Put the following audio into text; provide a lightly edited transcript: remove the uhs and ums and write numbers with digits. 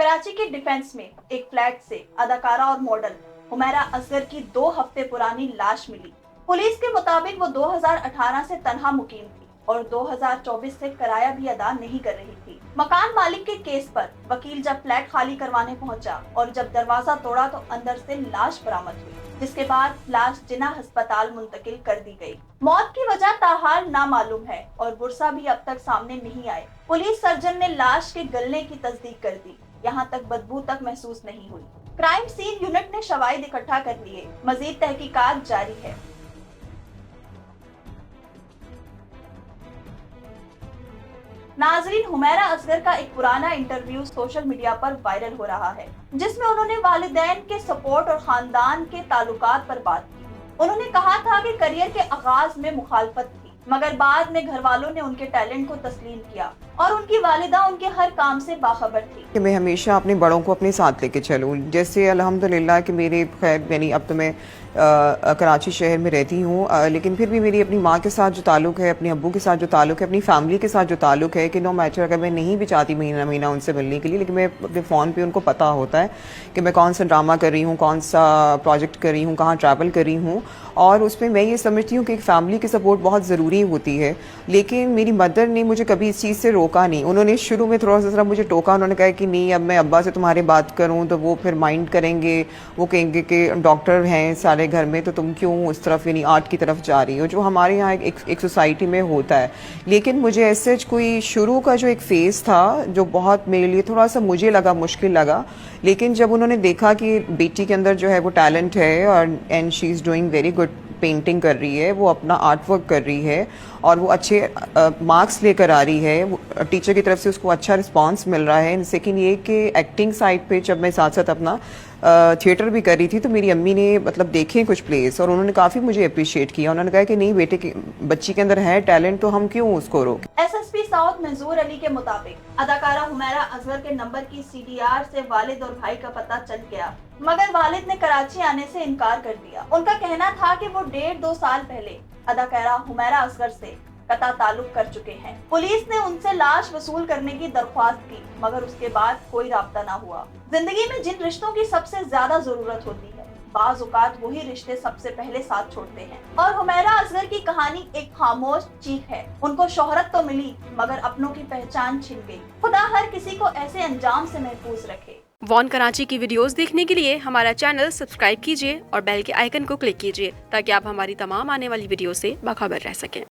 कराची के डिफेंस में एक फ्लैट से अदाकारा और मॉडल हुमैरा असगर की 2 हफ्ते पुरानी लाश मिली। पुलिस के मुताबिक वो 2018 से तन्हा मुकीम थी और 2024 से किराया भी अदा नहीं कर रही थी। मकान मालिक के केस पर वकील जब फ्लैट खाली करवाने पहुंचा और जब दरवाजा तोड़ा तो अंदर से लाश बरामद हुई, जिसके बाद लाश जिना अस्पताल मुंतकिल कर दी गई। मौत की वजह ताहाल नामालूम है और बुरसा भी अब तक सामने नहीं आए। पुलिस सर्जन ने लाश के गलने की तस्दीक कर दी, यहाँ तक बदबू तक महसूस नहीं हुई। क्राइम सीन यूनिट ने शवाहिद इकट्ठा कर लिए, मजीद तहकीकात जारी है। नाजरीन, हुमैरा असगर का एक पुराना इंटरव्यू सोशल मीडिया पर वायरल हो रहा है, जिसमें उन्होंने वालिदैन के सपोर्ट और खानदान के ताल्लुकात पर बात की। उन्होंने कहा था कि करियर के आगाज में मुखालफत थी, मगर बाद में घर वालों ने उनके टैलेंट को तस्लीम किया और उनकी वालिदा उनके हर काम से बाखबर थी। कि मैं हमेशा अपने बड़ों को अपने साथ लेके चलूँ। जैसे अल्हम्दुलिल्लाह कि मेरे खैर यानी अब तो मैं कराची शहर में रहती हूँ, लेकिन फिर भी मेरी अपनी माँ के साथ जो ताल्लुक़ है, अपने अब्बू के साथ जो ताल्लुक़ है, अपनी फैमिली के साथ जो ताल्लुक़ है कि नो मैटर अगर मैं नहीं भी चाहती महीना महीना उनसे मिलने के लिए, लेकिन मैं अपने फ़ोन पे उनको पता होता है कि मैं कौन सा ड्रामा कर रही हूँ, कौन सा प्रोजेक्ट कर रही हूँ, कहाँ ट्रैवल कर रही हूँ। और उसमें मैं ये समझती हूँ कि एक फ़ैमिली की सपोर्ट बहुत ज़रूरी होती है। लेकिन मेरी मदर ने मुझे कभी इस चीज़ से रोका नहीं। उन्होंने शुरू में थोड़ा सा मुझे टोका, उन्होंने कहा कि नहीं अब मैं अब्बा से तुम्हारे बात करूँ तो वो फिर माइंड करेंगे, वो कहेंगे कि डॉक्टर हैं सारे घर में तो तुम क्यों उस तरफ यानी आर्ट की तरफ जा रही हो, जो हमारे यहाँ एक सोसाइटी में होता है। लेकिन मुझे ऐसे कोई शुरू का जो एक फ़ेज़ था जो बहुत मेरे लिए थोड़ा सा मुझे लगा मुश्किल लगा, लेकिन जब उन्होंने देखा कि बेटी के अंदर जो है वो टैलेंट है और and she is doing very good, painting कर रही है, वो अपना आर्ट वर्क कर रही है और वो अच्छे मार्क्स लेकर आ रही है, टीचर की तरफ से उसको अच्छा रिस्पांस मिल रहा है। सेकंड ये कि एक्टिंग साइड पे जब मैं साथ साथ अपना थिएटर भी कर रही थी तो मेरी अम्मी ने मतलब देखे कुछ प्लेस और उन्होंने काफ़ी मुझे अप्रिशिएट किया। उन्होंने कहा कि नहीं बेटे की बच्ची के अंदर है टैलेंट तो हम क्यों उसको रोकें। एसएसपी साउथ मंजूर अली के मुताबिक अदाकारा हुमैरा असगर के नंबर की सीडीआर से वालिद और भाई का पता चल गया, मगर वालिद ने कराची आने से इनकार कर दिया। उनका कहना था कि वो 1.5-2 साल पहले अदाकारा हुमैरा असगर से कता ताल्लुक कर चुके हैं। पुलिस ने उनसे लाश वसूल करने की दरख्वास्त की, मगर उसके बाद कोई राब्ता ना हुआ। जिंदगी में जिन रिश्तों की सबसे ज्यादा जरूरत होती है, बाज़ औक़ात वही रिश्ते सबसे पहले साथ छोड़ते हैं और हुमैरा असगर की कहानी एक खामोश चीख है। उनको शोहरत तो मिली मगर अपनों की पहचान छिन गई। खुदा हर किसी को ऐसे अंजाम से महफूज रखे। वॉन कराची की वीडियोस देखने के लिए हमारा चैनल सब्सक्राइब कीजिए और बेल के आइकन को क्लिक कीजिए ताकि आप हमारी तमाम आने वाली वीडियो से बाखबर रह सकें।